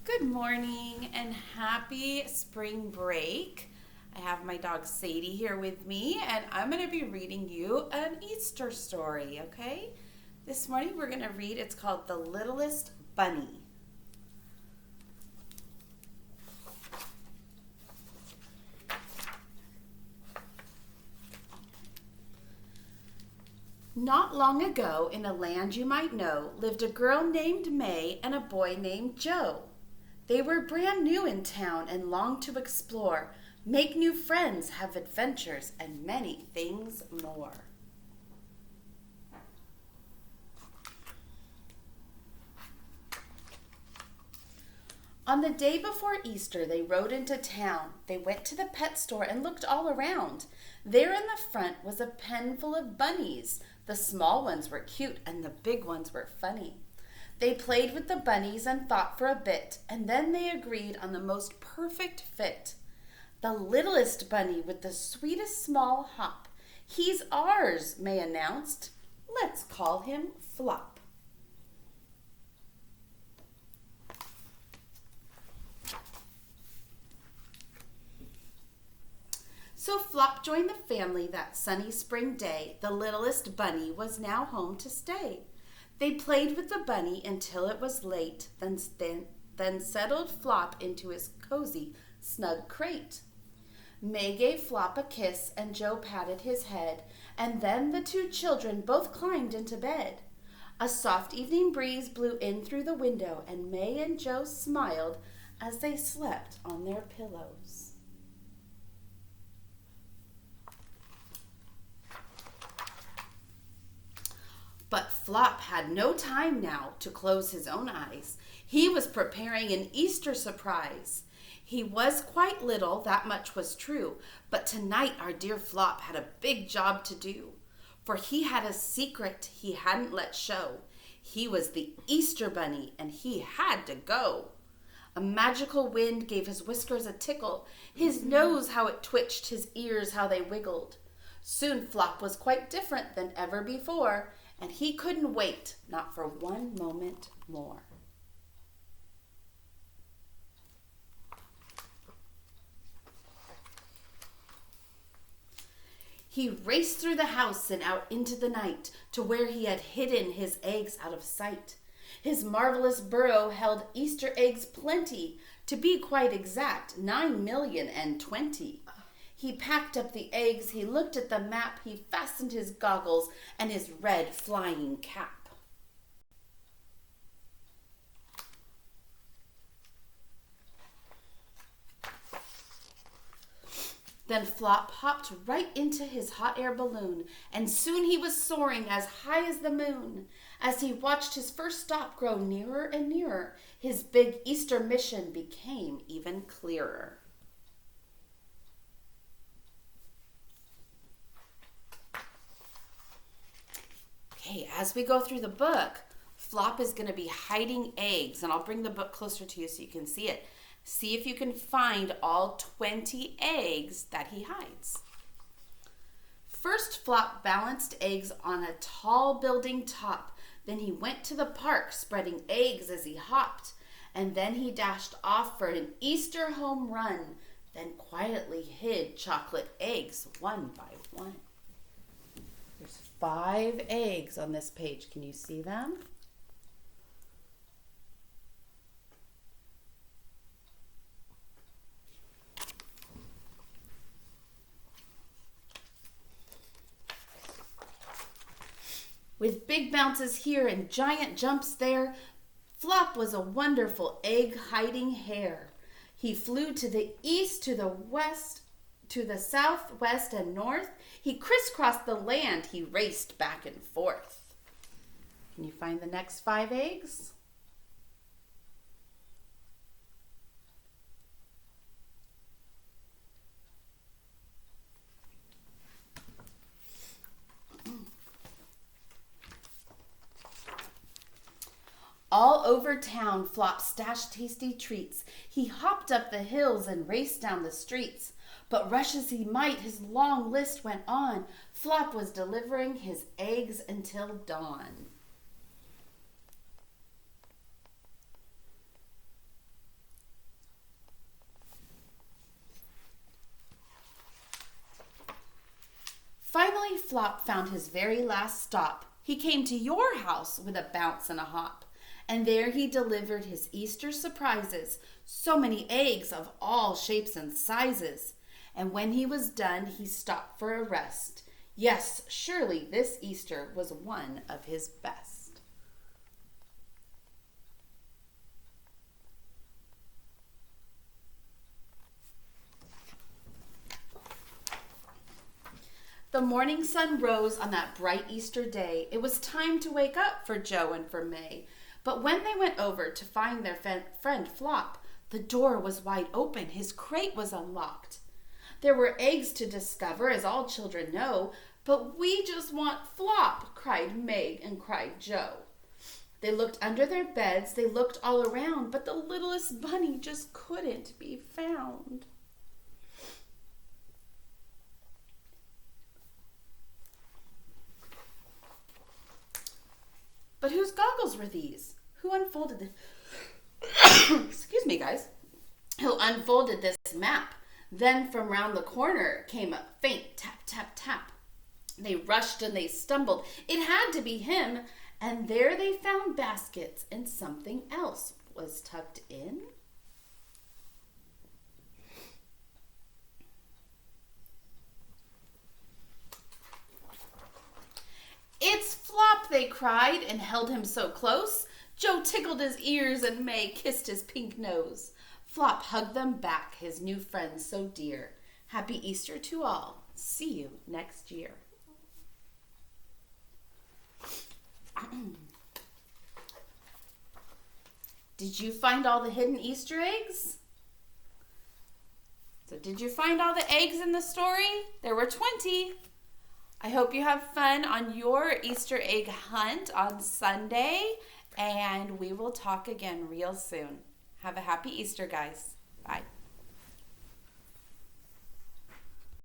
Good morning and happy spring break. I have my dog Sadie here with me, and I'm going to be reading you an Easter story, okay? This morning we're going to read, it's called The Littlest Bunny. Not long ago, in a land you might know, lived a girl named May and a boy named Joe. They were brand new in town and longed to explore, make new friends, have adventures, and many things more. On the day before Easter, they rode into town. They went to the pet store and looked all around. There in the front was a pen full of bunnies. The small ones were cute and the big ones were funny. They played with the bunnies and thought for a bit, and then they agreed on the most perfect fit. The littlest bunny with the sweetest small hop. He's ours, May announced. Let's call him Flop. So Flop joined the family that sunny spring day. The littlest bunny was now home to stay. They played with the bunny until it was late, then settled Flop into his cozy, snug crate. May gave Flop a kiss and Joe patted his head, and then the two children both climbed into bed. A soft evening breeze blew in through the window, and May and Joe smiled as they slept on their pillows. But Flop had no time now to close his own eyes. He was preparing an Easter surprise. He was quite little, that much was true, but tonight our dear Flop had a big job to do. For he had a secret he hadn't let show. He was the Easter Bunny, and he had to go. A magical wind gave his whiskers a tickle, his nose how it twitched, his ears how they wiggled. Soon Flop was quite different than ever before, and he couldn't wait, not for one moment more. He raced through the house and out into the night to where he had hidden his eggs out of sight. His marvelous burrow held Easter eggs plenty, to be quite exact, 9,020,000. He packed up the eggs, he looked at the map, he fastened his goggles and his red flying cap. Then Flop hopped right into his hot air balloon, and soon he was soaring as high as the moon. As he watched his first stop grow nearer and nearer, his big Easter mission became even clearer. Okay, as we go through the book, Flop is going to be hiding eggs, and I'll bring the book closer to you so you can see it. See if you can find all 20 eggs that he hides. First, Flop balanced eggs on a tall building top. Then he went to the park, spreading eggs as he hopped. And then he dashed off for an Easter home run, then quietly hid chocolate eggs one by one. There's 5 eggs on this page. Can you see them? With big bounces here and giant jumps there, Flop was a wonderful egg-hiding hare. He flew to the east, to the west, to the south, west, and north. He crisscrossed the land. He raced back and forth. Can you find the next 5 eggs? All over town, Flop stashed tasty treats. He hopped up the hills and raced down the streets. But rush as he might, his long list went on. Flop was delivering his eggs until dawn. 'Kay, 'Dawn. Flop found his very last stop. He came to your house with a bounce and a hop. And there he delivered his Easter surprises, so many eggs of all shapes and sizes. And when he was done, he stopped for a rest. Yes, surely this Easter was one of his best. The morning sun rose on that bright Easter day. It was time to wake up for Joe and for May. But when they went over to find their friend Flop, the door was wide open. His crate was unlocked. There were eggs to discover, as all children know, but we just want Flop, cried Meg and cried Joe. They looked under their beds, they looked all around, but the littlest bunny just couldn't be found. But whose goggles were these? Who unfolded this? Excuse me, guys. Who unfolded this map? Then from round the corner came a faint tap, tap, tap. They rushed and they stumbled. It had to be him. And there they found baskets and something else was tucked in. It's Flop, they cried and held him so close. Joe tickled his ears and May kissed his pink nose. Flop hugged them back, his new friends so dear. Happy Easter to all. See you next year. Did you find all the hidden Easter eggs? So did you find all the eggs in the story? There were 20. I hope you have fun on your Easter egg hunt on Sunday, and we will talk again real soon. Have a happy Easter, guys. Bye.